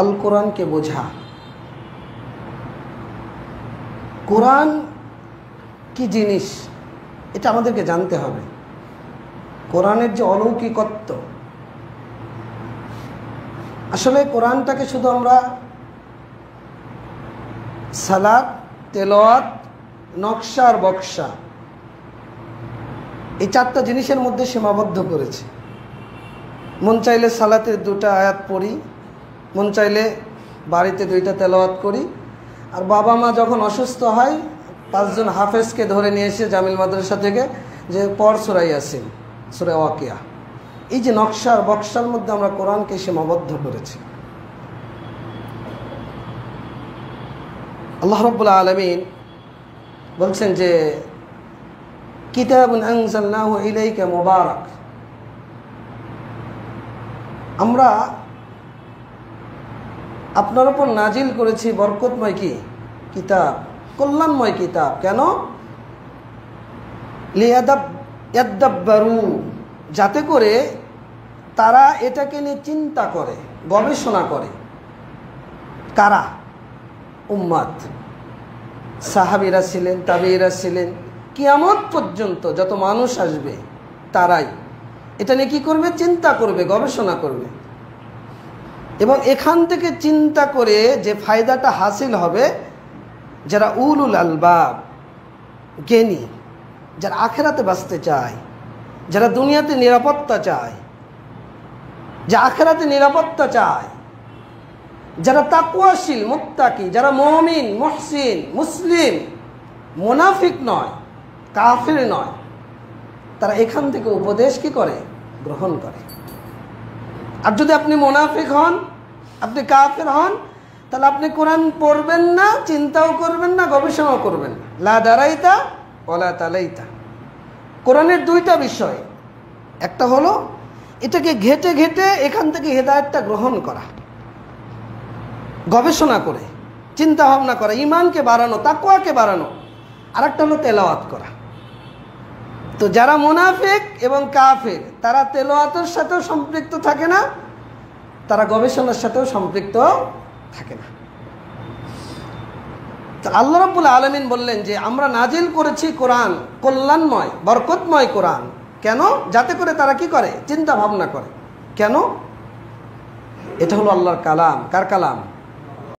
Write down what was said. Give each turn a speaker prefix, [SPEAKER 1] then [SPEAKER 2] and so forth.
[SPEAKER 1] আল কোরআনকে বোঝা। কোরআন কি জিনিস এটা আমাদেরকে জানতে হবে। কোরআনের যে অলৌকিকত্ব, আসলে কোরআনটাকে শুধু আমরা সালাত, তেলাওয়াত, নকশা আর বক্সা এই চারটা জিনিসের মধ্যে সীমাবদ্ধ করেছে। মন চাইলে সালাতের 2টা আয়াত পড়ি, মন চাইলে বাড়িতে 2টা তেলাওয়াত করি, আর বাবা মা যখন অসুস্থ হয় 5 জন হাফেজকে ধরে নিয়ে এসে জামিল মাদ্রাসা থেকে যে পড় সূরা ইয়াসিন, সূরা ওয়াকিয়া। এই যে নকশা আর বক্সার মধ্যে আমরা কোরআনকে সীমাবদ্ধ করেছি। আল্লাহ রাব্বুল আলামিন বলছেন যে কিতাবুন আনজালনাহু ইলাইকা মুবারাক, আমরা আপনার উপর নাজিল করেছি বরকতময় কি কিতাব, কল্যাণময় কিতাব। কেন? লিয়াদাব্বারু, যাতে করে তারা এটাকে নিয়ে চিন্তা করে, গবেষণা করে। কারা? উম্মাত, সাহাবীরা ছিলেন, তাবেঈরা ছিলেন, কিয়ামত পর্যন্ত যত মানুষ আসবে তারাই এটা নিয়ে কি করবে? চিন্তা করবে, গবেষণা করবে। এবং এখান থেকে চিন্তা করে যে ফায়দাটা হাসিল হবে, যারা উলুল আলবাব, জ্ঞানী, যারা আখেরাতে বাঁচতে চায়, যারা দুনিয়াতে নিরাপত্তা চায়, যে আখেরাতে নিরাপত্তা চায়, যারা তাকওয়াশীল, মুত্তাকি, যারা মুমিন, মুহসিন, মুসলিম, মুনাফিক নয়, কাফির নয়, তারা এখান থেকে উপদেশ কি করে? গ্রহণ করে। আর যদি আপনি মুনাফিক হন, আপনি কাফির হন, তাহলে আপনি কোরআন পড়বেন না, চিন্তাও করবেন না, গবেষণাও করবেন না। লা দারাইতা ওয়ালা তালাইতা। কোরআনের 2টা বিষয়, একটা হলো এটাকে ঘেটে ঘেটে এখান থেকে হেদায়েতটা গ্রহণ করা, গবেষণা করে চিন্তা ভাবনা করা, ঈমানকে বাড়ানো, তাকওয়াকে বাড়ানো। আর একটা হলো তেলাওয়াত করা। তো যারা মুনাফিক এবং কাফির তারা তেলাওয়াতের সাথেও সম্পৃক্ত থাকে না, তারা গবেষণার সাথেও সম্পৃক্ত থাকে না। তো আল্লাহ রাব্বুল আলামিন বললেন যে আমরা নাজিল করেছি কোরআন, কল্যাণময়, বরকতময় কোরআন। কেন? যাতে করে তারা কি করে? চিন্তা ভাবনা করে। কেন? এটা হলো আল্লাহর কালাম। কার কালাম?